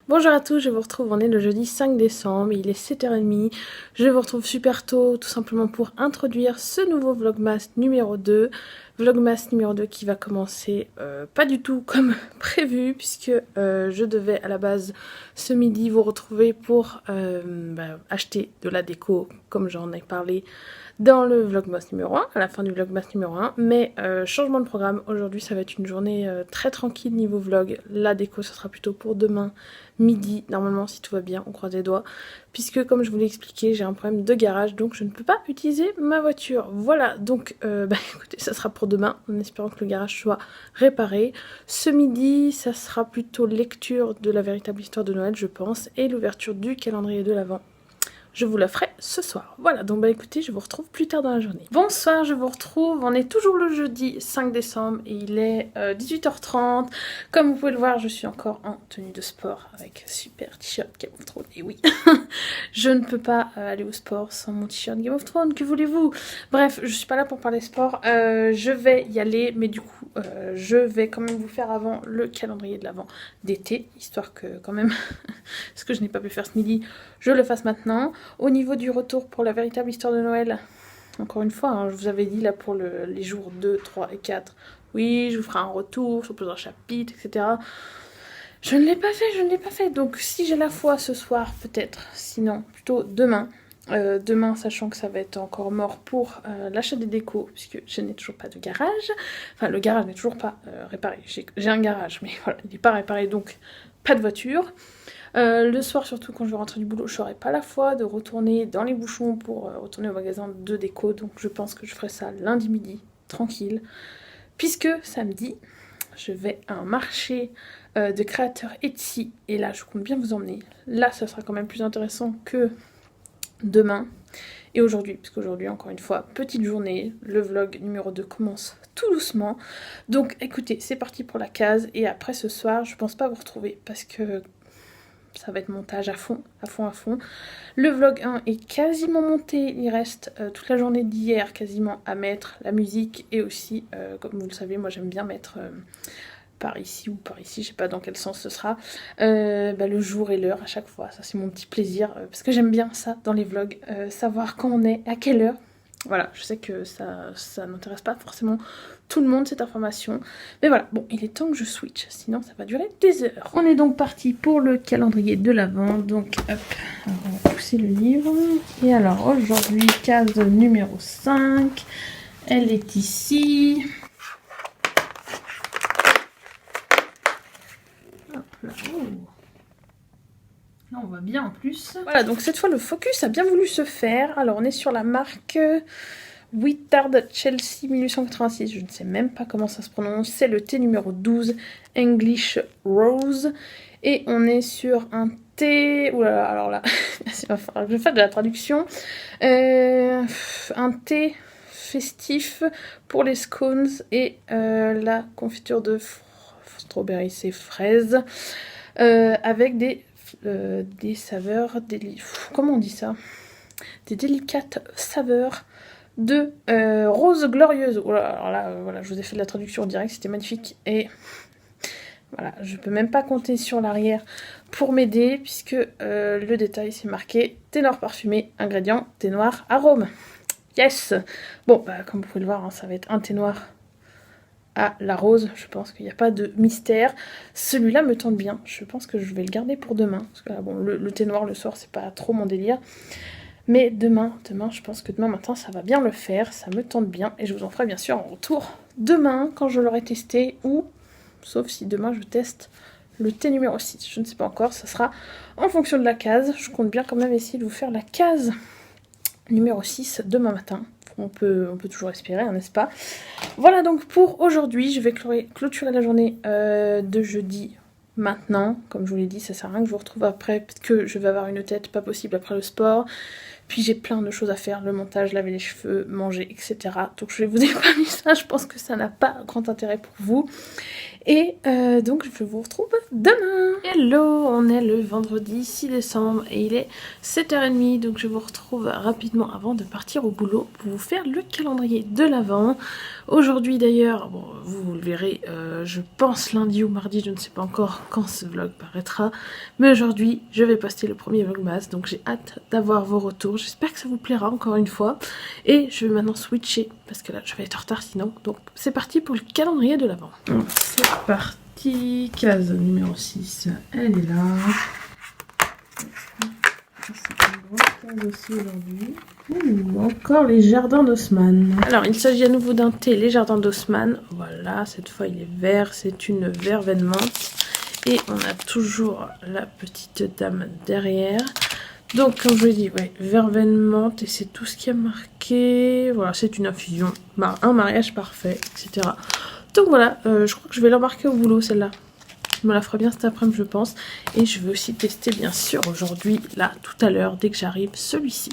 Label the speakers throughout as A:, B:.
A: Bonjour à tous, je vous retrouve, on est le jeudi 5 décembre, il est 7h30, je vous retrouve super tôt tout simplement pour introduire ce nouveau Vlogmas numéro 2. Vlogmas numéro 2 qui va commencer pas du tout comme prévu puisque je devais à la base ce midi vous retrouver pour acheter de la déco comme j'en ai parlé dans le Vlogmas numéro 1, à la fin du Vlogmas numéro 1, mais changement de programme, aujourd'hui ça va être une journée très tranquille niveau vlog, la déco ça sera plutôt pour demain midi, normalement si tout va bien, on croise les doigts, puisque comme je vous l'ai expliqué, j'ai un problème de garage, donc je ne peux pas utiliser ma voiture. Voilà, donc écoutez, ça sera pour demain, en espérant que le garage soit réparé. Ce midi, ça sera plutôt lecture de la véritable histoire de Noël, je pense, et l'ouverture du calendrier de l'Avent. Je vous la ferai ce soir. Voilà, donc écoutez, je vous retrouve plus tard dans la journée. Bonsoir, je vous retrouve. On est toujours le jeudi 5 décembre et il est 18h30. Comme vous pouvez le voir, je suis encore en tenue de sport avec super t-shirt Game of Thrones. Et oui, je ne peux pas aller au sport sans mon t-shirt Game of Thrones, que voulez-vous? Bref, je suis pas là pour parler sport. Je vais y aller, mais du coup, je vais quand même vous faire avant le calendrier de l'Avent d'été, histoire que quand même, ce que je n'ai pas pu faire ce midi, je le fasse maintenant. Au niveau du retour pour la véritable histoire de Noël, encore une fois, hein, je vous avais dit là pour les jours 2, 3 et 4, oui, je vous ferai un retour sur plusieurs chapitres, etc. Je ne l'ai pas fait, je ne l'ai pas fait. Donc si j'ai la foi ce soir, peut-être. Sinon, plutôt demain. Demain, sachant que ça va être encore mort pour l'achat des décos, puisque je n'ai toujours pas de garage. Enfin, le garage n'est toujours pas réparé. J'ai un garage, mais voilà, il n'est pas réparé, donc pas de voiture. Le soir, surtout quand je rentre du boulot, je n'aurai pas la foi de retourner dans les bouchons pour retourner au magasin de déco. Donc je pense que je ferai ça lundi midi, tranquille. Puisque samedi, je vais à un marché de créateurs Etsy. Et là, je compte bien vous emmener. Là, ça sera quand même plus intéressant que demain et aujourd'hui. Parce qu'aujourd'hui, encore une fois, petite journée. Le vlog numéro 2 commence tout doucement. Donc écoutez, c'est parti pour la case. Et après ce soir, je pense pas vous retrouver parce que ça va être montage à fond, à fond, à fond. Le vlog 1 est quasiment monté, il reste toute la journée d'hier quasiment à mettre, la musique et aussi, comme vous le savez, moi j'aime bien mettre par ici ou par ici, je sais pas dans quel sens ce sera, le jour et l'heure à chaque fois, ça c'est mon petit plaisir, parce que j'aime bien ça dans les vlogs, savoir quand on est, à quelle heure. Voilà, je sais que ça n'intéresse pas forcément tout le monde cette information. Mais voilà, bon, il est temps que je switch, sinon ça va durer des heures. On est donc parti pour le calendrier de l'Avent. Donc hop, on va pousser le livre. Et alors aujourd'hui, case numéro 5. Elle est ici. Hop là, oh. Là, on voit bien en plus. Voilà, donc cette fois le focus a bien voulu se faire. Alors on est sur la marque Whittard Chelsea 1886, je ne sais même pas comment ça se prononce, c'est le thé numéro 12, English Rose, et on est sur un thé, oulala, alors là, il va falloir que je fasse de la traduction, un thé festif pour les scones et la confiture de strawberry et fraises, avec des saveurs, comment on dit ça, des délicates saveurs de rose glorieuse. Oh là, alors là, voilà, je vous ai fait de la traduction en direct, c'était magnifique. Et voilà, je peux même pas compter sur l'arrière pour m'aider, puisque le détail c'est marqué thé noir parfumé, ingrédients, thé noir, arôme. Yes. Bon, comme vous pouvez le voir, hein, ça va être un thé noir à la rose, je pense qu'il n'y a pas de mystère. Celui-là me tente bien, je pense que je vais le garder pour demain, parce que là, bon, le thé noir le soir, c'est pas trop mon délire. Mais demain, je pense que demain matin, ça va bien le faire, ça me tente bien, et je vous en ferai bien sûr en retour demain, quand je l'aurai testé, ou, sauf si demain je teste le thé numéro 6, je ne sais pas encore, ça sera en fonction de la case. Je compte bien quand même essayer de vous faire la case numéro 6 demain matin. On peut toujours espérer, hein, n'est-ce pas? Voilà donc pour aujourd'hui, je vais clôturer la journée de jeudi maintenant. Comme je vous l'ai dit, ça sert à rien que je vous retrouve après, peut-être que je vais avoir une tête pas possible après le sport. Puis j'ai plein de choses à faire, le montage, laver les cheveux, manger, etc. Donc je vais vous épargner ça, je pense que ça n'a pas grand intérêt pour vous. Et donc je vous retrouve demain. Hello, on est le vendredi 6 décembre et il est 7h30. Donc je vous retrouve rapidement avant de partir au boulot pour vous faire le calendrier de l'Avent. Aujourd'hui d'ailleurs, bon, vous le verrez, je pense lundi ou mardi, je ne sais pas encore quand ce vlog paraîtra. Mais aujourd'hui, je vais poster le premier vlogmas, donc j'ai hâte d'avoir vos retours. J'espère que ça vous plaira encore une fois. Et je vais maintenant switcher, parce que là je vais être en retard sinon. Donc c'est parti pour le calendrier de l'Avent. C'est parti, case numéro 6, elle est là. C'est une grosse case aussi aujourd'hui. Encore les jardins d'Haussmann. Alors il s'agit à nouveau d'un thé, les jardins d'Haussmann. Voilà, cette fois il est vert, c'est une verveine menthe. Et on a toujours la petite dame derrière. Donc comme je vous l'ai dit, ouais, verveine menthe et c'est tout ce qui est marqué. Voilà, c'est une infusion, un mariage parfait, etc. Donc voilà, je crois que je vais l'embarquer au boulot celle-là. Je me la ferai bien cet après-midi je pense. Et je vais aussi tester bien sûr aujourd'hui, là, tout à l'heure, dès que j'arrive, celui-ci.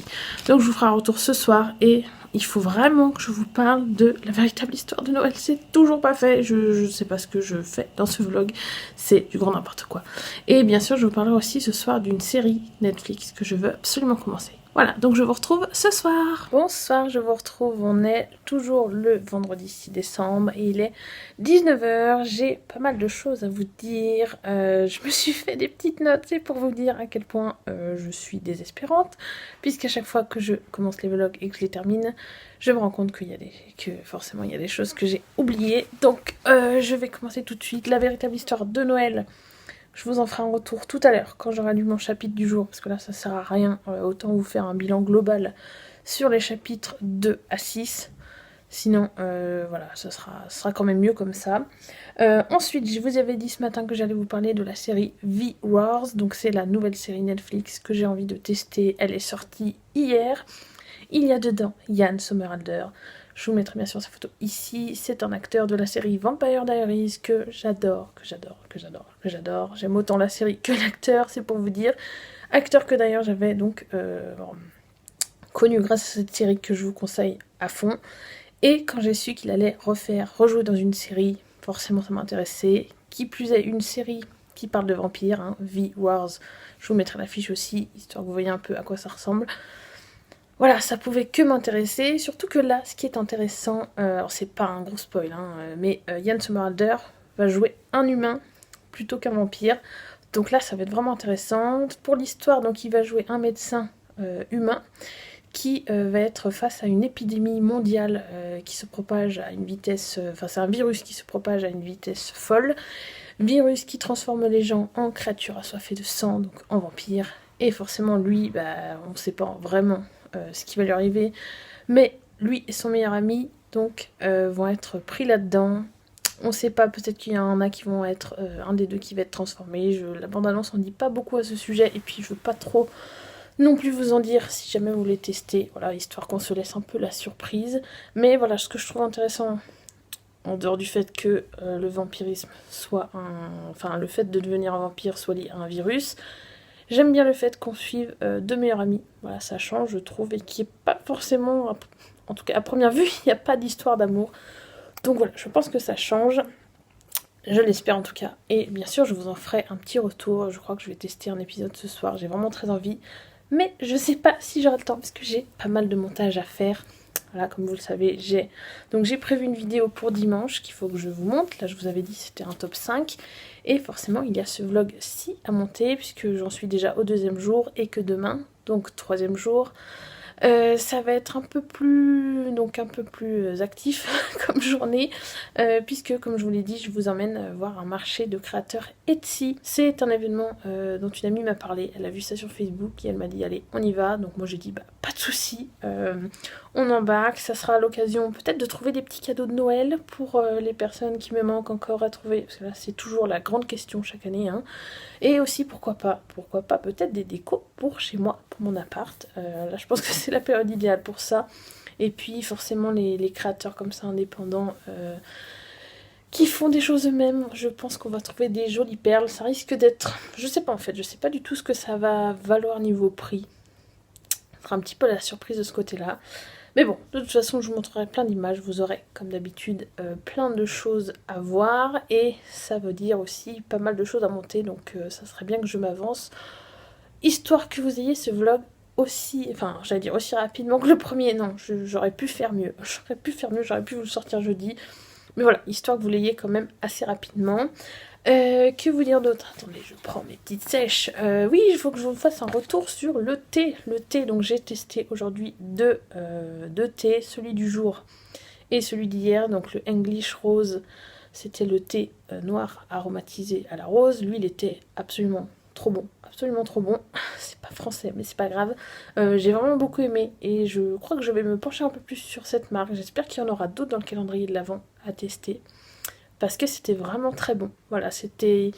A: Donc je vous ferai un retour ce soir et il faut vraiment que je vous parle de la véritable histoire de Noël. C'est toujours pas fait, je sais pas ce que je fais dans ce vlog, c'est du grand n'importe quoi. Et bien sûr je vous parlerai aussi ce soir d'une série Netflix que je veux absolument commencer. Voilà, donc je vous retrouve ce soir. Bonsoir, je vous retrouve, on est toujours le vendredi 6 décembre et il est 19h. J'ai pas mal de choses à vous dire. Je me suis fait des petites notes, c'est pour vous dire à quel point je suis désespérante. Puisqu'à chaque fois que je commence les vlogs et que je les termine, je me rends compte que forcément il y a des choses que j'ai oubliées. Donc je vais commencer tout de suite. La véritable histoire de Noël. Je vous en ferai un retour tout à l'heure quand j'aurai lu mon chapitre du jour, parce que là ça sert à rien, autant vous faire un bilan global sur les chapitres 2 à 6. Sinon, voilà, ce sera quand même mieux comme ça. Ensuite, je vous avais dit ce matin que j'allais vous parler de la série V-Wars, donc c'est la nouvelle série Netflix que j'ai envie de tester. Elle est sortie hier. Il y a dedans Ian Somerhalder. Je vous mettrai bien sûr sa photo ici. C'est un acteur de la série Vampire Diaries que j'adore. J'aime autant la série que l'acteur, c'est pour vous dire. Acteur que d'ailleurs j'avais donc connu grâce à cette série que je vous conseille à fond. Et quand j'ai su qu'il allait rejouer dans une série, forcément ça m'a intéressé. Qui plus est, une série qui parle de vampires, hein, V-Wars. Je vous mettrai l'affiche aussi, histoire que vous voyez un peu à quoi ça ressemble. Voilà, ça pouvait que m'intéresser, surtout que là, ce qui est intéressant, alors c'est pas un gros spoil, hein, mais Ian Somerhalder va jouer un humain plutôt qu'un vampire. Donc là, ça va être vraiment intéressant. Pour l'histoire, donc il va jouer un médecin humain qui va être face à une épidémie mondiale qui se propage à une vitesse... Enfin, c'est un virus qui se propage à une vitesse folle. Virus qui transforme les gens en créatures assoiffées de sang, donc en vampires. Et forcément, lui, on ne sait pas vraiment ce qui va lui arriver. Mais lui et son meilleur ami, donc, vont être pris là-dedans. On ne sait pas, peut-être qu'il y en a qui vont être... un des deux qui va être transformé. La bande-annonce, on ne dit pas beaucoup à ce sujet. Et puis, je veux pas trop non plus vous en dire si jamais vous voulez tester. Voilà, histoire qu'on se laisse un peu la surprise. Mais voilà, ce que je trouve intéressant... En dehors du fait que le vampirisme soit enfin le fait de devenir un vampire soit lié à un virus, j'aime bien le fait qu'on suive deux meilleurs amis. Voilà, ça change, je trouve, et qui est pas forcément, en tout cas à première vue, il n'y a pas d'histoire d'amour. Donc voilà, je pense que ça change. Je l'espère en tout cas. Et bien sûr, je vous en ferai un petit retour. Je crois que je vais tester un épisode ce soir. J'ai vraiment très envie. Mais je sais pas si j'aurai le temps parce que j'ai pas mal de montage à faire. Voilà, comme vous le savez, j'ai prévu une vidéo pour dimanche qu'il faut que je vous montre. Là, je vous avais dit c'était un top 5. Et forcément, il y a ce vlog-ci à monter puisque j'en suis déjà au 2e jour et que demain, donc 3e jour, ça va être un peu plus actif comme journée puisque comme je vous l'ai dit je vous emmène voir un marché de créateurs Etsy. C'est un événement dont une amie m'a parlé, elle a vu ça sur Facebook et elle m'a dit allez on y va, donc moi j'ai dit bah pas de souci, on embarque, ça sera l'occasion peut-être de trouver des petits cadeaux de Noël pour les personnes qui me manquent encore à trouver, parce que là c'est toujours la grande question chaque année, hein. Et aussi pourquoi pas peut-être des décos pour chez moi, pour mon appart, là je pense que c'est la période idéale pour ça. Et puis forcément les créateurs comme ça indépendants qui font des choses eux-mêmes, je pense qu'on va trouver des jolies perles. Ça risque d'être, je sais pas en fait, je sais pas du tout ce que ça va valoir niveau prix. un petit peu la surprise de ce côté-là. Mais bon, de toute façon, je vous montrerai plein d'images. Vous aurez, comme d'habitude, plein de choses à voir. Et ça veut dire aussi pas mal de choses à monter. Donc ça serait bien que je m'avance. Histoire que vous ayez ce vlog aussi... Enfin, j'allais dire aussi rapidement que le premier. Non, j'aurais pu faire mieux. J'aurais pu vous le sortir jeudi. Mais voilà, histoire que vous l'ayez quand même assez rapidement. Que vous dire d'autre? Attendez, je prends mes petites sèches. Oui, il faut que je vous fasse un retour sur le thé. Le thé, donc j'ai testé aujourd'hui deux thés, celui du jour et celui d'hier. Donc le English Rose, c'était le thé noir aromatisé à la rose. Lui, il était absolument trop bon. Absolument trop bon. C'est pas français, mais c'est pas grave. J'ai vraiment beaucoup aimé et je crois que je vais me pencher un peu plus sur cette marque. J'espère qu'il y en aura d'autres dans le calendrier de l'Avent à tester. Parce que c'était vraiment très bon. Voilà, c'était...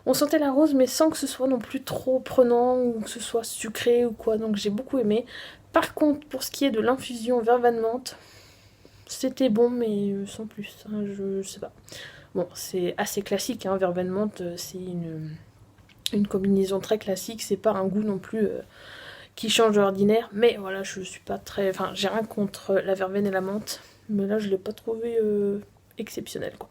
A: On sentait la rose, mais sans que ce soit non plus trop prenant, ou que ce soit sucré ou quoi, donc j'ai beaucoup aimé. Par contre, pour ce qui est de l'infusion verveine menthe, c'était bon, mais sans plus, hein, je sais pas. Bon, c'est assez classique, hein, verveine menthe, c'est une combinaison très classique, c'est pas un goût non plus qui change de l'ordinaire, mais voilà, je suis pas très... Enfin, j'ai rien contre la verveine et la menthe, mais là, je l'ai pas trouvé... exceptionnel quoi.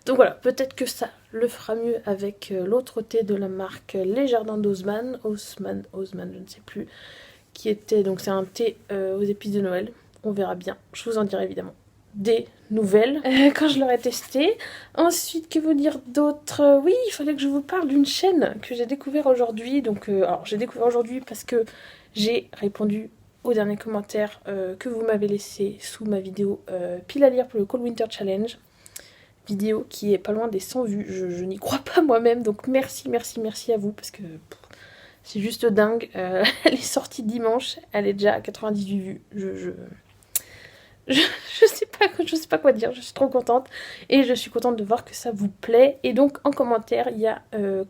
A: Donc voilà, peut-être que ça le fera mieux avec l'autre thé de la marque Les Jardins d'Haussmann, Haussmann, je ne sais plus, qui était, donc c'est un thé aux épices de Noël, on verra bien, je vous en dirai évidemment des nouvelles quand je l'aurai testé. Ensuite, que vous dire d'autre? Oui, il fallait que je vous parle d'une chaîne que j'ai découvert aujourd'hui, donc alors j'ai découvert aujourd'hui parce que j'ai répondu au dernier commentaire que vous m'avez laissé sous ma vidéo pile à lire pour le Cold Winter Challenge. Vidéo qui est pas loin des 100 vues, je n'y crois pas moi-même, donc merci à vous, parce que c'est juste dingue. Elle est sortie dimanche, elle est déjà à 98 vues, je sais pas quoi dire, je suis trop contente, et je suis contente de voir que ça vous plaît. Et donc en commentaire, il y a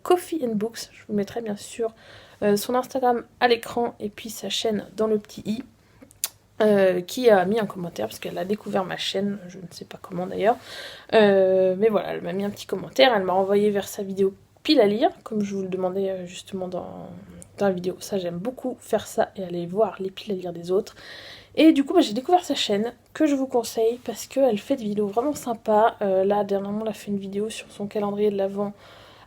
A: Coffee and Books, je vous mettrai bien sûr son Instagram à l'écran, et puis sa chaîne dans le petit i. Qui a mis un commentaire parce qu'elle a découvert ma chaîne, je ne sais pas comment d'ailleurs, mais voilà, elle m'a mis un petit commentaire, elle m'a renvoyé vers sa vidéo pile à lire, comme je vous le demandais justement dans la vidéo. Ça, j'aime beaucoup faire ça et aller voir les piles à lire des autres. Et du coup, j'ai découvert sa chaîne, que je vous conseille, parce qu'elle fait des vidéos vraiment sympas. Là, dernièrement, elle a fait une vidéo sur son calendrier de l'Avent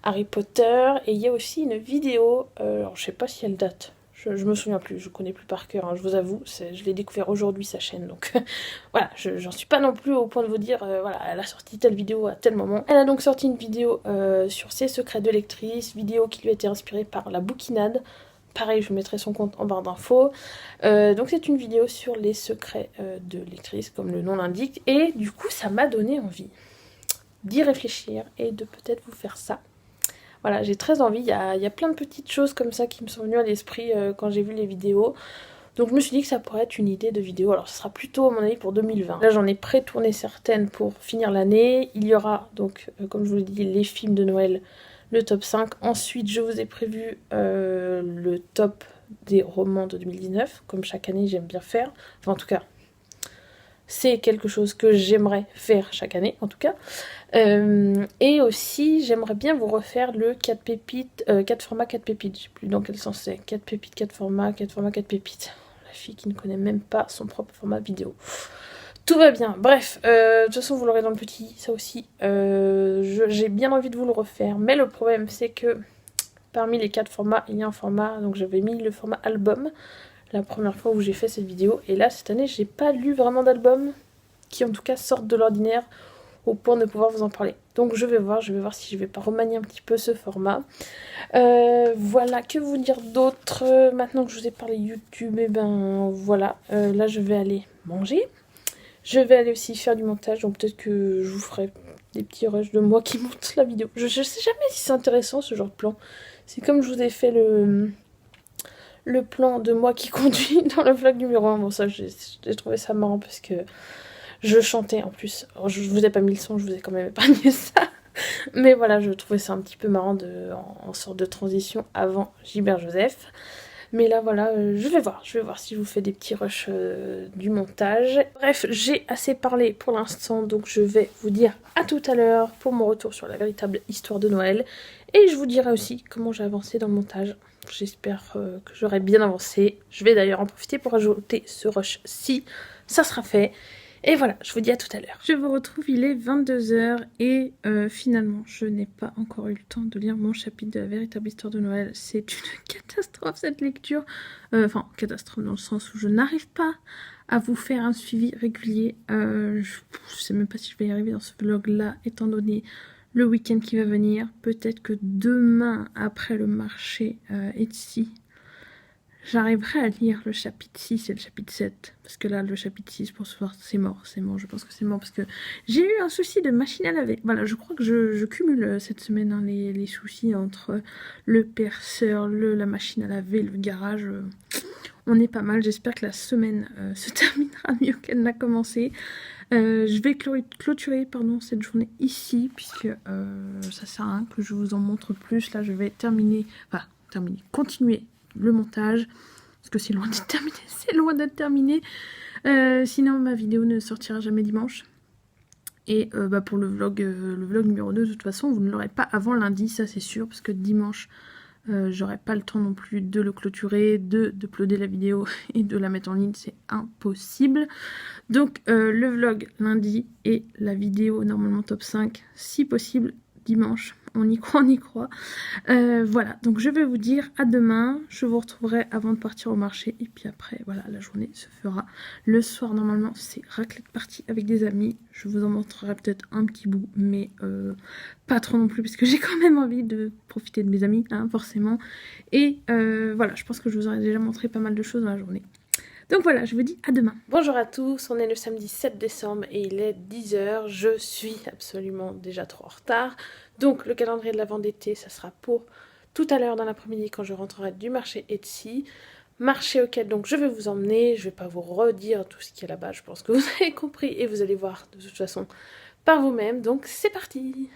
A: Harry Potter, et il y a aussi une vidéo, alors je sais pas si elle date, je me souviens plus, je connais plus par cœur, hein, je vous avoue, je l'ai découvert aujourd'hui sa chaîne, donc voilà, j'en suis pas non plus au point de vous dire, voilà, elle a sorti telle vidéo à tel moment. Elle a donc sorti une vidéo sur ses secrets de lectrice, vidéo qui lui a été inspirée par la bouquinade. Pareil, je vous mettrai son compte en barre d'infos. Donc c'est une vidéo sur les secrets de lectrice, comme le nom l'indique, et du coup ça m'a donné envie d'y réfléchir et de peut-être vous faire ça. Voilà, j'ai très envie, il y a plein de petites choses comme ça qui me sont venues à l'esprit quand j'ai vu les vidéos. Donc je me suis dit que ça pourrait être une idée de vidéo, alors ce sera plutôt à mon avis pour 2020. Là j'en ai pré-tourné certaines pour finir l'année. Il y aura donc, comme je vous l'ai dit, les films de Noël, le top 5. Ensuite je vous ai prévu le top des romans de 2019, comme chaque année j'aime bien faire. Enfin en tout cas, c'est quelque chose que j'aimerais faire chaque année en tout cas. Et aussi j'aimerais bien vous refaire le 4 pépites, 4 formats 4 pépites, je sais plus dans quel sens c'est, 4 pépites, 4 formats, 4 formats, 4 pépites. La fille qui ne connaît même pas son propre format vidéo. Tout va bien, bref, de toute façon vous l'aurez dans le petit, ça aussi. J'ai bien envie de vous le refaire, mais le problème c'est que parmi les 4 formats, il y a un format, donc j'avais mis le format album, la première fois où j'ai fait cette vidéo, et là cette année j'ai pas lu vraiment d'albums qui en tout cas sortent de l'ordinaire au point de pouvoir vous en parler. Donc je vais voir si je vais pas remanier un petit peu ce format. Voilà, que vous dire d'autre? Maintenant que je vous ai parlé YouTube, et ben voilà, là je vais aller manger. Je vais aller aussi faire du montage, donc peut-être que je vous ferai des petits rushs de moi qui monte la vidéo. Je sais jamais si c'est intéressant ce genre de plan. C'est comme je vous ai fait le plan de moi qui conduit dans le vlog numéro 1. Bon ça j'ai trouvé ça marrant parce que je chantais en plus. Alors, je vous ai pas mis le son, je vous ai quand même épargné ça. Mais voilà, je trouvais ça un petit peu marrant en sorte de transition avant Gilbert Joseph. Mais là voilà, je vais voir si je vous fais des petits rushs du montage. Bref, j'ai assez parlé pour l'instant, donc je vais vous dire à tout à l'heure pour mon retour sur la véritable histoire de Noël. Et je vous dirai aussi comment j'ai avancé dans le montage. J'espère que j'aurai bien avancé. Je vais d'ailleurs en profiter pour ajouter ce rush-ci. Ça sera fait. Et voilà, je vous dis à tout à l'heure. Je vous retrouve, il est 22h et finalement, je n'ai pas encore eu le temps de lire mon chapitre de la véritable histoire de Noël. C'est une catastrophe cette lecture. Enfin, catastrophe dans le sens où je n'arrive pas à vous faire un suivi régulier. Je sais même pas si je vais y arriver dans ce vlog-là, étant donné le week-end qui va venir. Peut-être que demain, après le marché Etsy, j'arriverai à lire le chapitre 6 et le chapitre 7. Parce que là, le chapitre 6, pour ce soir, c'est mort. C'est mort, je pense que c'est mort. Parce que j'ai eu un souci de machine à laver. Voilà, je crois que je cumule cette semaine hein, les soucis entre le perceur, la machine à laver, le garage. On est pas mal. J'espère que la semaine se terminera mieux qu'elle n'a commencé. Je vais clôturer cette journée ici. Puisque ça sert à rien que je vous en montre plus. Là, je vais continuer le montage, parce que c'est loin d'être terminé, sinon ma vidéo ne sortira jamais dimanche. Et pour le vlog numéro 2, de toute façon, vous ne l'aurez pas avant lundi, ça c'est sûr, parce que dimanche, j'aurai pas le temps non plus de le clôturer, d'uploader la vidéo et de la mettre en ligne, c'est impossible. Donc le vlog lundi et la vidéo normalement top 5, si possible, dimanche. On y croit. Voilà, donc je vais vous dire à demain. Je vous retrouverai avant de partir au marché. Et puis après, voilà, la journée se fera. Le soir, normalement, c'est raclette partie avec des amis. Je vous en montrerai peut-être un petit bout, mais pas trop non plus, parce que j'ai quand même envie de profiter de mes amis, hein, forcément. Et voilà, je pense que je vous aurai déjà montré pas mal de choses dans la journée. Donc voilà, je vous dis à demain. Bonjour à tous, on est le samedi 7 décembre et il est 10h. Je suis absolument déjà trop en retard. Donc le calendrier de l'avant d'été, ça sera pour tout à l'heure dans l'après-midi quand je rentrerai du marché Etsy. Marché auquel donc je vais vous emmener. Je ne vais pas vous redire tout ce qu'il y a là-bas, je pense que vous avez compris et vous allez voir de toute façon par vous-même. Donc c'est parti!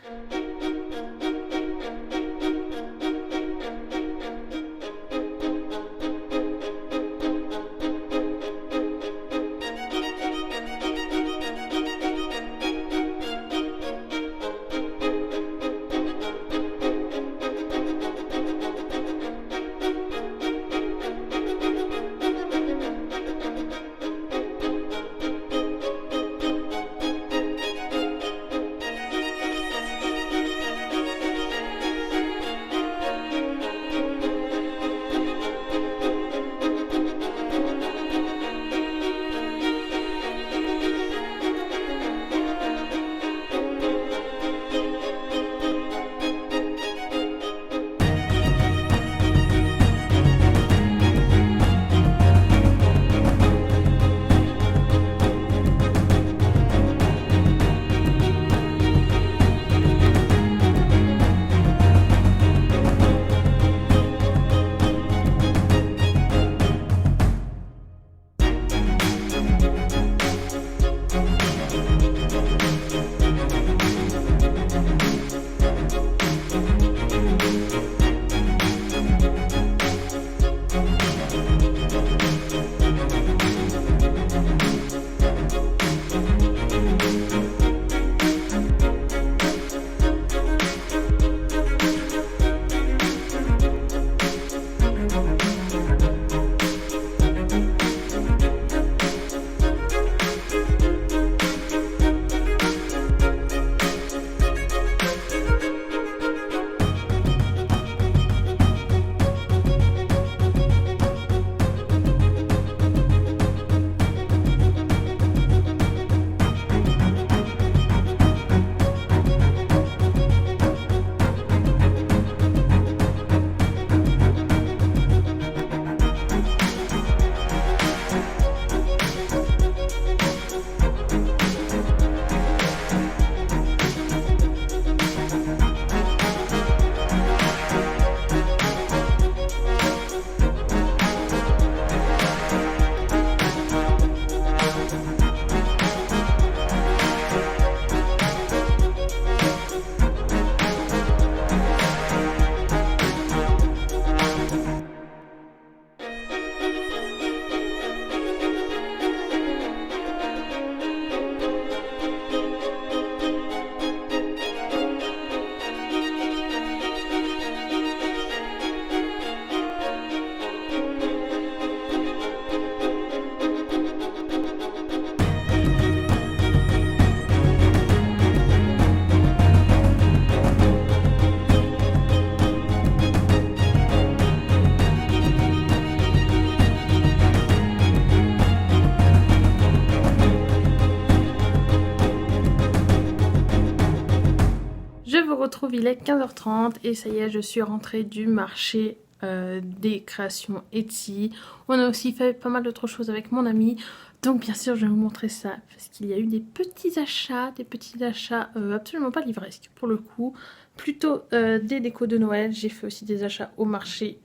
A: Je vous retrouve, il est 15h30 et ça y est, je suis rentrée du marché des créations Etsy. On a aussi fait pas mal d'autres choses avec mon ami. Donc bien sûr, je vais vous montrer ça parce qu'il y a eu des petits achats absolument pas livresques pour le coup. Plutôt des décos de Noël. J'ai fait aussi des achats au marché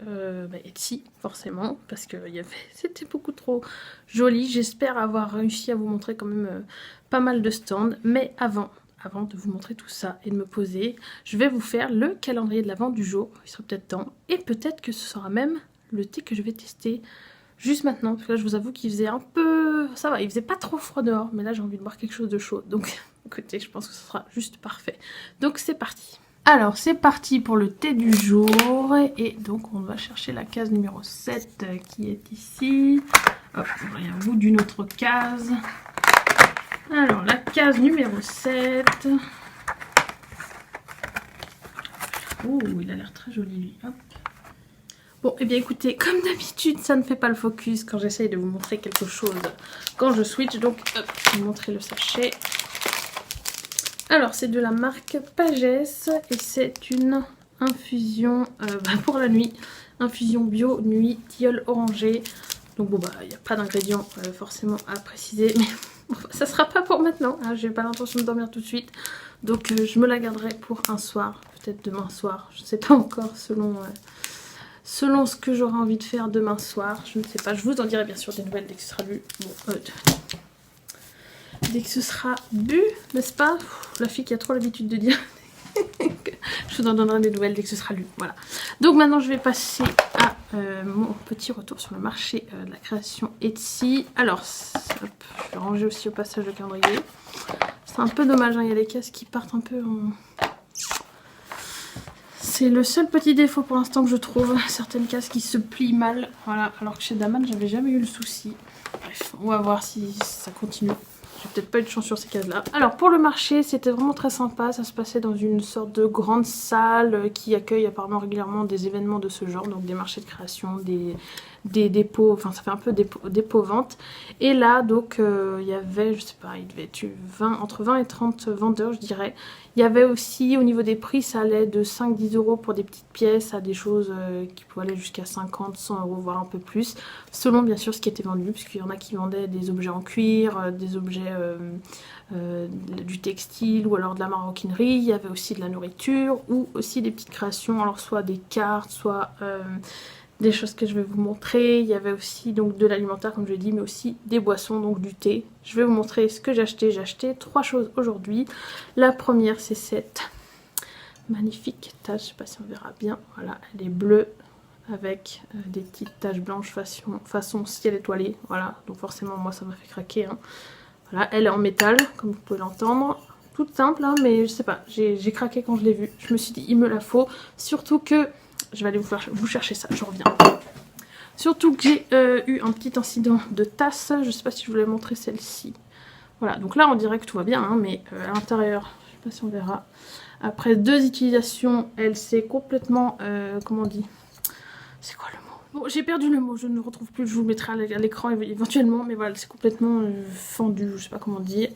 A: Etsy, forcément, parce que c'était beaucoup trop joli. J'espère avoir réussi à vous montrer quand même pas mal de stands. Mais avant de vous montrer tout ça et de me poser, je vais vous faire le calendrier de l'Avent du jour. Il sera peut-être temps. Et peut-être que ce sera même le thé que je vais tester juste maintenant. Parce que là, je vous avoue qu'il faisait un peu... Ça va, il faisait pas trop froid dehors. Mais là, j'ai envie de boire quelque chose de chaud. Donc, écoutez, je pense que ce sera juste parfait. Donc, c'est parti. Alors, c'est parti pour le thé du jour. Et donc, on va chercher la case numéro 7 qui est ici. Hop, on va au bout d'une autre case. Alors, la case numéro 7. Oh, il a l'air très joli, lui. Hop. Bon, et bien écoutez, comme d'habitude, ça ne fait pas le focus quand j'essaye de vous montrer quelque chose quand je switch. Donc, hop, je vais vous montrer le sachet. Alors, c'est de la marque Pages et c'est une infusion pour la nuit. Infusion bio nuit tilleul orangé. Donc bon, il n'y a pas d'ingrédients forcément à préciser, mais... Ça sera pas pour maintenant, hein, j'ai pas l'intention de dormir tout de suite. Donc je me la garderai pour un soir, peut-être demain soir. Je ne sais pas encore selon ce que j'aurai envie de faire demain soir. Je ne sais pas, je vous en dirai bien sûr des nouvelles dès que ce sera lu. Bon, dès que ce sera bu, n'est-ce pas? La fille qui a trop l'habitude de dire. Je vous en donnerai des nouvelles dès que ce sera lu. Voilà. Donc maintenant je vais passer à mon petit retour sur le marché de la création Etsy. Alors, hop, je vais ranger aussi au passage le calendrier. C'est un peu dommage, hein, il y a des cases qui partent un peu en... C'est le seul petit défaut pour l'instant que je trouve. Certaines cases qui se plient mal. Voilà, alors que chez Daman, j'avais jamais eu le souci. Bref, on va voir si ça continue. J'ai peut-être pas eu de chance sur ces cases-là. Alors pour le marché, c'était vraiment très sympa. Ça se passait dans une sorte de grande salle qui accueille apparemment régulièrement des événements de ce genre. Donc des marchés de création, des dépôts, enfin ça fait un peu dépôt-vente. Et là, donc, il y avait, je sais pas, il devait être entre 20 et 30 vendeurs, je dirais. Il y avait aussi, au niveau des prix, ça allait de 5-10 € pour des petites pièces à des choses qui pouvaient aller jusqu'à 50-100 €, voire un peu plus. Selon, bien sûr, ce qui était vendu, puisqu'il y en a qui vendaient des objets en cuir, des objets... du textile ou alors de la maroquinerie. Il y avait aussi de la nourriture ou aussi des petites créations, alors soit des cartes, soit des choses que je vais vous montrer. Il y avait aussi donc de l'alimentaire comme je l'ai dit, mais aussi des boissons, donc du thé. Je vais vous montrer ce que j'ai acheté. J'ai acheté 3 choses aujourd'hui. La première, c'est cette magnifique tasse, je sais pas si on verra bien, voilà, elle est bleue avec des petites taches blanches façon ciel étoilé, voilà, donc forcément moi ça m'a fait craquer, hein. Voilà, elle est en métal, comme vous pouvez l'entendre. Toute simple, hein, mais je sais pas, j'ai craqué quand je l'ai vue. Je me suis dit, il me la faut. Surtout que... Je vais aller vous chercher ça, je reviens. Surtout que j'ai eu un petit incident de tasse. Je sais pas si je vous l'ai montré celle-ci. Voilà, donc là on dirait que tout va bien, hein, mais à l'intérieur, je sais pas si on verra. Après 2 utilisations, elle s'est complètement... comment on dit? C'est quoi le mot? Bon, j'ai perdu le mot, je ne le retrouve plus, je vous le mettrai à l'écran éventuellement, mais voilà, c'est complètement fendu, je sais pas comment on dit.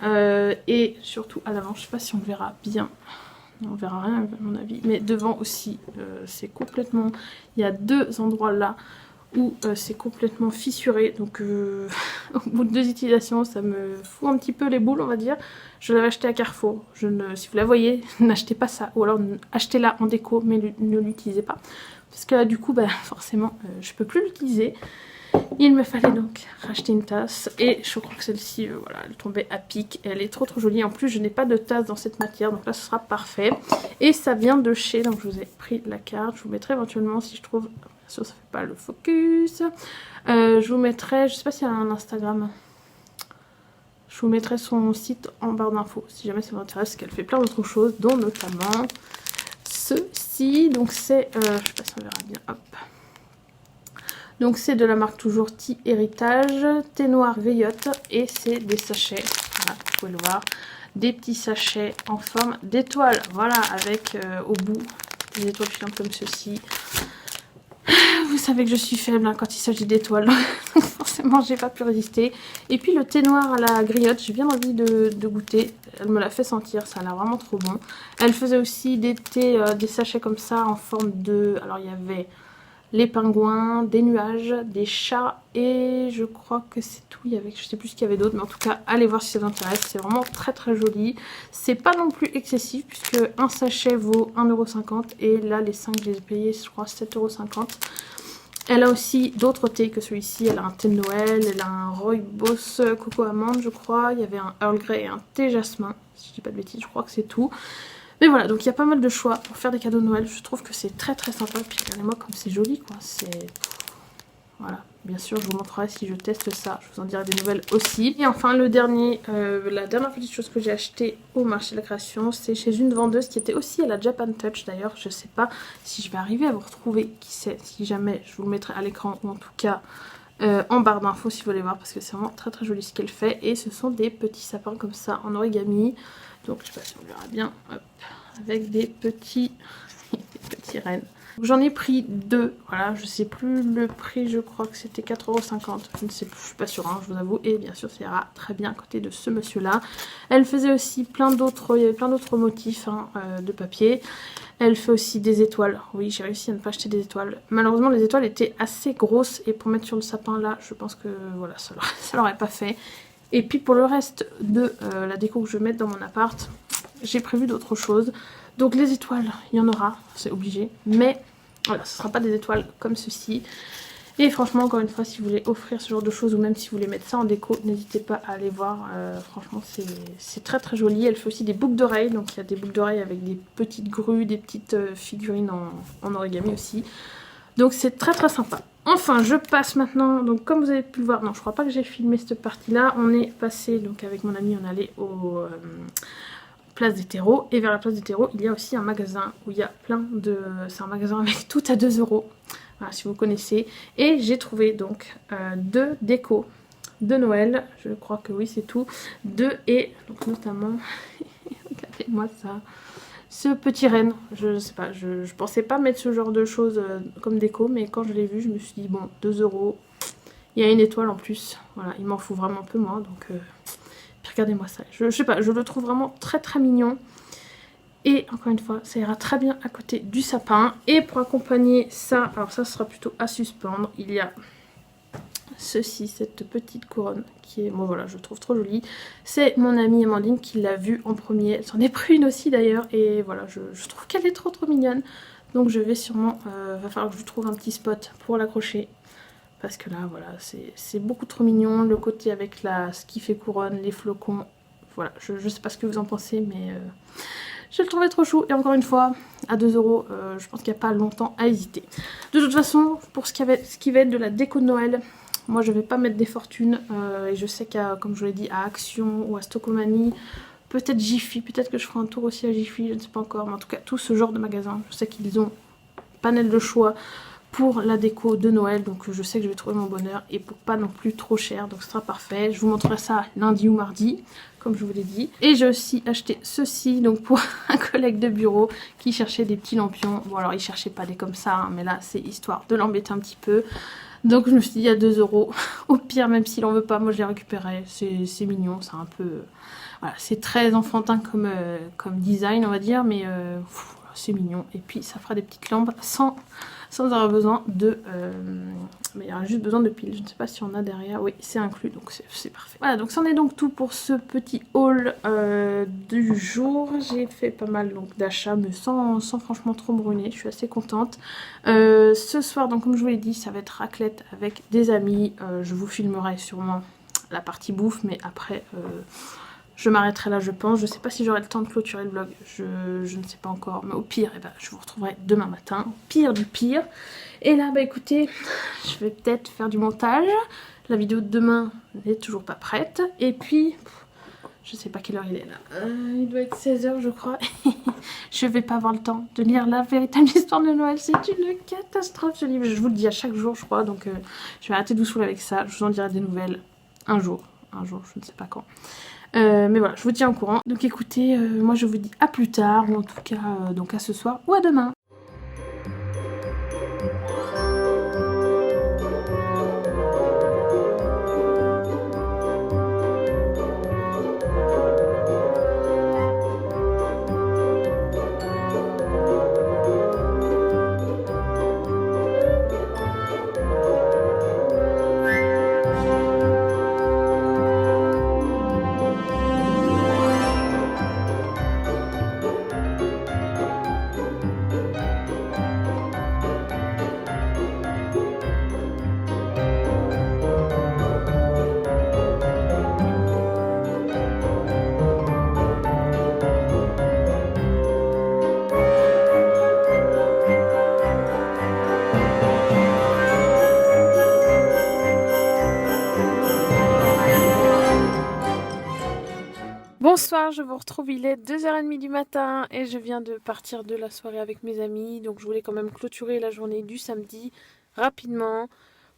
A: Et surtout à l'avant, je sais pas si on le verra bien, on verra rien à mon avis, mais devant aussi, c'est complètement... Il y a 2 endroits là où c'est complètement fissuré, donc au bout de 2 utilisations, ça me fout un petit peu les boules, on va dire. Je l'avais acheté à Carrefour, si vous la voyez, n'achetez pas ça, ou alors achetez-la en déco, mais ne l'utilisez pas. Parce que là, du coup, forcément, je peux plus l'utiliser. Il me fallait donc racheter une tasse. Et je crois que celle-ci, voilà, elle tombait à pic. Elle est trop jolie. En plus, je n'ai pas de tasse dans cette matière. Donc là, ce sera parfait. Et ça vient de chez... Donc, je vous ai pris la carte. Je vous mettrai éventuellement si je trouve... Bien sûr, ça fait pas le focus. Je vous mettrai... Je sais pas s'il y a un Instagram. Je vous mettrai son site en barre d'infos. Si jamais ça vous intéresse. Parce qu'elle fait plein d'autres choses. Dont notamment... ceci, donc c'est, je sais pas si on verra bien, hop. Donc c'est de la marque toujours Thé Héritage, thé noir griotte, et c'est des sachets, voilà, vous pouvez le voir, des petits sachets en forme d'étoile, voilà, avec au bout des étoiles filantes comme ceci. Vous vous savez que je suis faible hein, quand il s'agit d'étoiles. Donc forcément, j'ai pas pu résister. Et puis le thé noir à la griotte, j'ai bien envie de goûter. Elle me l'a fait sentir, ça a l'air vraiment trop bon. Elle faisait aussi des thés, des sachets comme ça en forme de... Alors il y avait les pingouins, des nuages, des chats et je crois que c'est tout. Il y avait, je sais plus ce qu'il y avait d'autre, mais en tout cas, allez voir si ça vous intéresse. C'est vraiment très très joli. C'est pas non plus excessif puisque un sachet vaut 1,50 € et là les 5 je les ai payés, je crois 7,50 €. Elle a aussi d'autres thés que celui-ci. Elle a un thé de Noël, elle a un rooibos coco amande, je crois. Il y avait un Earl Grey et un thé jasmin, si je dis pas de bêtises, je crois que c'est tout. Mais voilà, donc il y a pas mal de choix pour faire des cadeaux de Noël. Je trouve que c'est très très sympa. Puis regardez-moi comme c'est joli, quoi. C'est... Voilà, bien sûr, je vous montrerai si je teste ça. Je vous en dirai des nouvelles aussi. Et enfin, la dernière petite chose que j'ai acheté au marché de la création, c'est chez une vendeuse qui était aussi à la Japan Touch. D'ailleurs, je sais pas si je vais arriver à vous retrouver. Qui sait, si jamais, je vous le mettrai à l'écran ou en tout cas... en barre d'infos si vous voulez voir parce que c'est vraiment très très joli ce qu'elle fait et ce sont des petits sapins comme ça en origami, donc je sais pas si on verra bien, hop, avec des petits rennes. J'en ai pris deux, voilà, je sais plus le prix, je crois que c'était 4,50 €, je ne sais plus, je suis pas sûre, hein, je vous avoue, et bien sûr ça ira très bien à côté de ce monsieur là. Elle faisait aussi plein d'autres, il y avait plein d'autres motifs hein, de papier. Elle fait aussi des étoiles. Oui, j'ai réussi à ne pas acheter des étoiles. Malheureusement, les étoiles étaient assez grosses. Et pour mettre sur le sapin, là, je pense que voilà, ça l'aurait pas fait. Et puis pour le reste de la déco que je vais mettre dans mon appart, j'ai prévu d'autres choses. Donc les étoiles, il y en aura, c'est obligé. Mais voilà, ce ne sera pas des étoiles comme ceci. Et franchement, encore une fois, si vous voulez offrir ce genre de choses ou même si vous voulez mettre ça en déco, n'hésitez pas à aller voir. Franchement, c'est très très joli. Elle fait aussi des boucles d'oreilles. Donc il y a des boucles d'oreilles avec des petites grues, des petites figurines en origami aussi. Donc c'est très très sympa. Enfin, je passe maintenant. Donc comme vous avez pu le voir, non, je crois pas que j'ai filmé cette partie-là. On est passé, donc avec mon ami, on allait au... place des terreaux, et vers la place des terreaux il y a aussi un magasin où il y a plein de... c'est un magasin avec tout à 2 €. Voilà, si vous connaissez. Et j'ai trouvé donc deux décos de Noël. Je crois que oui, c'est tout. Deux et donc notamment, regardez-moi ça. Ce petit renne. Je sais pas, je pensais pas mettre ce genre de choses comme déco. Mais quand je l'ai vu, je me suis dit bon, 2 €. Il y a une étoile en plus. Voilà, il m'en faut vraiment un peu moins. Donc, puis regardez-moi ça. Je sais pas, je le trouve vraiment très très mignon. Et encore une fois, ça ira très bien à côté du sapin. Et pour accompagner ça, alors ça sera plutôt à suspendre, il y a ceci, cette petite couronne qui est, bon voilà, je trouve trop jolie. C'est mon amie Amandine qui l'a vue en premier. Elle s'en est pris une aussi d'ailleurs. Et voilà, je trouve qu'elle est trop trop mignonne. Donc je vais sûrement, va falloir que je trouve un petit spot pour l'accrocher. Parce que là, voilà, c'est beaucoup trop mignon. Le côté avec ce qui fait couronne, les flocons. Voilà, je sais pas ce que vous en pensez, mais... je le trouvais trop chou et encore une fois à 2 €, je pense qu'il n'y a pas longtemps à hésiter. De toute façon, pour ce qui va être de la déco de Noël, moi je vais pas mettre des fortunes et je sais qu'à, comme je vous l'ai dit, à Action ou à Stockomanie, peut-être Jiffy, peut-être que je ferai un tour aussi à Jiffy, je ne sais pas encore, mais en tout cas tout ce genre de magasin, je sais qu'ils ont panel de choix pour la déco de Noël, donc je sais que je vais trouver mon bonheur et pour pas non plus trop cher, donc ce sera parfait. Je vous montrerai ça lundi ou mardi comme je vous l'ai dit. Et j'ai aussi acheté ceci donc pour un collègue de bureau qui cherchait des petits lampions. Bon alors il cherchait pas des comme ça hein, mais là c'est histoire de l'embêter un petit peu. Donc je me suis dit à 2 €, au pire même s'il en veut pas, moi je les récupérerai, c'est mignon, c'est un peu... Voilà, c'est très enfantin comme design on va dire, mais c'est mignon. Et puis ça fera des petites lampes sans avoir besoin de... mais il y aura juste besoin de piles. Je ne sais pas si on a derrière. Oui, c'est inclus, donc c'est parfait. Voilà, donc c'en est donc tout pour ce petit haul du jour. J'ai fait pas mal d'achats, mais sans franchement trop me ruiner. Je suis assez contente. Ce soir, donc comme je vous l'ai dit, ça va être raclette avec des amis. Je vous filmerai sûrement la partie bouffe, mais après... je m'arrêterai là je pense, je sais pas si j'aurai le temps de clôturer le vlog, je ne sais pas encore, mais au pire, eh ben, je vous retrouverai demain matin, au pire du pire. Et là, bah écoutez, je vais peut-être faire du montage, la vidéo de demain n'est toujours pas prête, et puis, je sais pas quelle heure il est là, il doit être 16 h je crois, je vais pas avoir le temps de lire la véritable histoire de Noël, c'est une catastrophe ce livre, je vous le dis à chaque jour je crois, donc je vais arrêter de vous saouler avec ça, je vous en dirai des nouvelles un jour, je ne sais pas quand. Mais voilà, je vous tiens au courant. Donc écoutez, moi je vous dis à plus tard, ou en tout cas donc à ce soir ou à demain. je vous retrouve, il est 2h30 du matin et je viens de partir de la soirée avec mes amis. Donc je voulais quand même clôturer la journée du samedi rapidement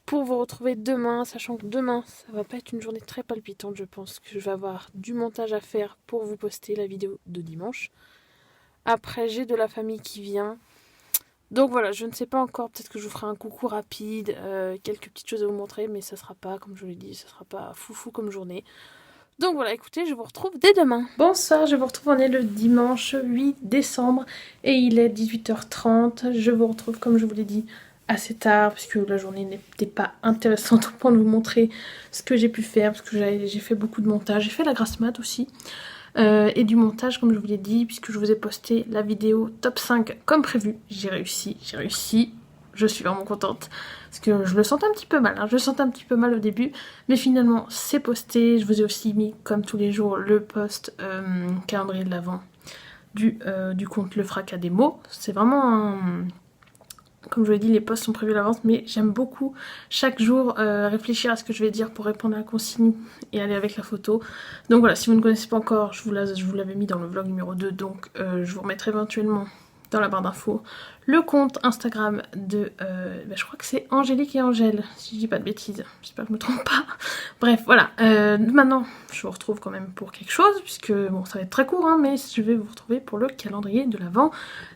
A: pour vous retrouver demain, sachant que demain ça va pas être une journée très palpitante. Je pense que je vais avoir du montage à faire pour vous poster la vidéo de dimanche. Après j'ai de la famille qui vient. Donc voilà, je ne sais pas encore, peut-être que je vous ferai un coucou rapide, quelques petites choses à vous montrer, mais ça sera pas, comme je vous l'ai dit, ça sera pas foufou comme journée. Donc voilà, écoutez, je vous retrouve dès demain. Bonsoir, je vous retrouve, on est le dimanche 8 décembre et il est 18h30. Je vous retrouve, comme je vous l'ai dit, assez tard, puisque la journée n'était pas intéressante au point de vous montrer ce que j'ai pu faire, parce que j'ai fait beaucoup de montage. J'ai fait la grasse mat aussi. Et du montage comme je vous l'ai dit, puisque je vous ai posté la vidéo top 5 comme prévu. J'ai réussi, je suis vraiment contente parce que je le sentais un petit peu mal, je le sentais un petit peu mal au début, mais finalement c'est posté. Je vous ai aussi mis comme tous les jours le post calendrier de l'Avent du compte Le Fracas des mots. C'est vraiment comme je vous l'ai dit, les posts sont prévus à l'avance, mais j'aime beaucoup chaque jour réfléchir à ce que je vais dire pour répondre à la consigne et aller avec la photo. Donc voilà, si vous ne connaissez pas encore, je vous l'avais mis dans le vlog numéro 2, donc je vous remettrai éventuellement dans la barre d'infos le compte Instagram de, je crois que c'est Angélique et Angèle, si je dis pas de bêtises, j'espère que je me trompe pas. Bref, voilà, maintenant je vous retrouve quand même pour quelque chose, puisque bon, ça va être très court, hein, mais je vais vous retrouver pour le calendrier de l'Avent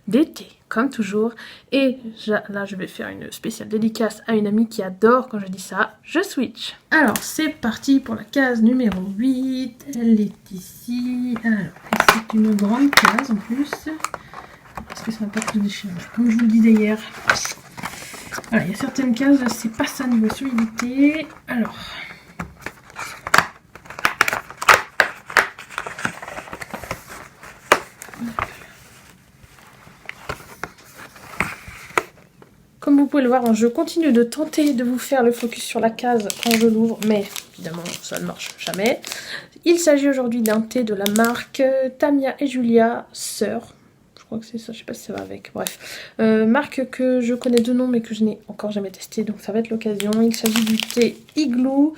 A: d'été, comme toujours. Et là, je vais faire une spéciale dédicace à une amie qui adore quand je dis ça. Je switch. Alors, c'est parti pour la case numéro 8. Elle est ici. Alors, c'est une grande case en plus. Parce que ça va pas être déchirant. Comme je vous le disais hier. Voilà, il y a certaines cases, c'est pas ça niveau solidité. Alors. Comme vous pouvez le voir, je continue de tenter de vous faire le focus sur la case quand je l'ouvre, mais évidemment ça ne marche jamais. Il s'agit aujourd'hui d'un thé de la marque Tamia et Julia Sœur. Je crois que c'est ça, je sais pas si ça va avec, bref. Marque que je connais de nom mais que je n'ai encore jamais testé, donc ça va être l'occasion. Il s'agit du thé Igloo,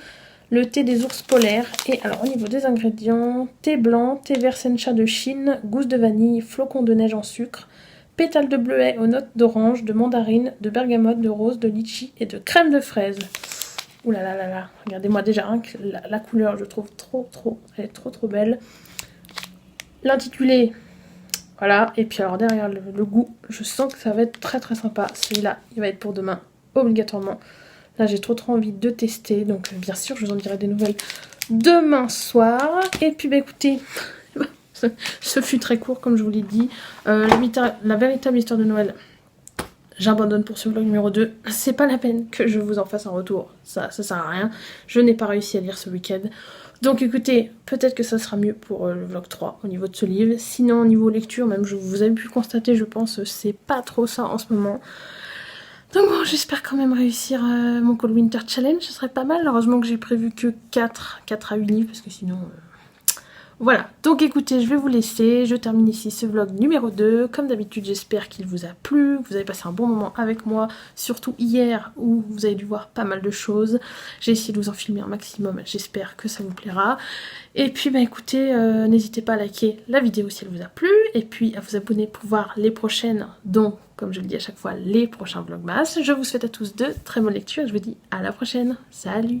A: le thé des ours polaires. Et alors au niveau des ingrédients, thé blanc, thé vert sencha de Chine, gousse de vanille, flocons de neige en sucre, pétales de bleuet aux notes d'orange, de mandarine, de bergamote, de rose, de litchi et de crème de fraise. Ouh là là là là, regardez-moi déjà, hein, la couleur je trouve elle est trop belle. L'intitulé, voilà, et puis alors derrière le goût, je sens que ça va être très sympa. Celui-là, il va être pour demain, obligatoirement. Là j'ai trop envie de tester, donc bien sûr je vous en dirai des nouvelles demain soir. Et puis bah écoutez... Ce fut très court comme je vous l'ai dit. La véritable histoire de Noël, j'abandonne pour ce vlog numéro 2. C'est pas la peine que je vous en fasse un retour. Ça sert à rien. Je n'ai pas réussi à lire ce week-end. Donc écoutez, peut-être que ça sera mieux pour le vlog 3 au niveau de ce livre. Sinon au niveau lecture, même vous avez pu le constater, je pense, c'est pas trop ça en ce moment. Donc bon, j'espère quand même réussir mon Cold Winter Challenge. Ce serait pas mal. Heureusement que j'ai prévu que 4 à 8 livres parce que sinon... Voilà, donc écoutez, je vais vous laisser, je termine ici ce vlog numéro 2. Comme d'habitude, j'espère qu'il vous a plu, que vous avez passé un bon moment avec moi, surtout hier où vous avez dû voir pas mal de choses. J'ai essayé de vous en filmer un maximum, j'espère que ça vous plaira. Et puis bah écoutez, n'hésitez pas à liker la vidéo si elle vous a plu, et puis à vous abonner pour voir les prochaines, dont, comme je le dis à chaque fois, les prochains vlogmas. Je vous souhaite à tous de très bonnes lectures, et je vous dis à la prochaine. Salut!